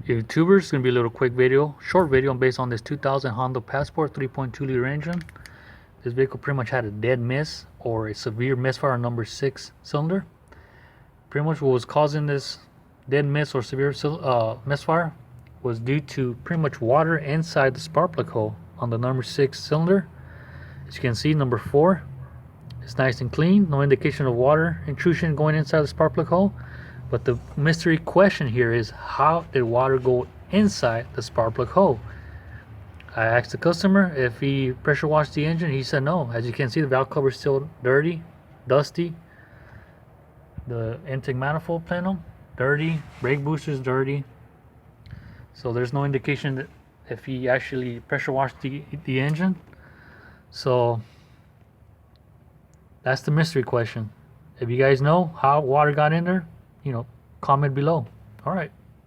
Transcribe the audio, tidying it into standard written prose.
YouTubers, it's gonna be a little quick video, short video based on this 2000 Honda Passport 3.2 liter engine. This vehicle pretty much had a dead miss or a severe misfire on number 6 cylinder. Pretty much what was causing this dead miss or severe misfire was due to pretty much water inside the spark plug hole on the number 6 cylinder. As you can see, number 4 is nice and clean, no indication of water intrusion going inside the spark plug hole. But the mystery question here is, how did water go inside the spark plug hole? I asked the customer if he pressure washed the engine. He said no. As you can see, the valve cover is still dirty, dusty. The intake manifold panel, dirty. Brake booster is dirty. So there's no indication that if he actually pressure washed the engine. So that's the mystery question. If you guys know how water got in there, comment below. All right.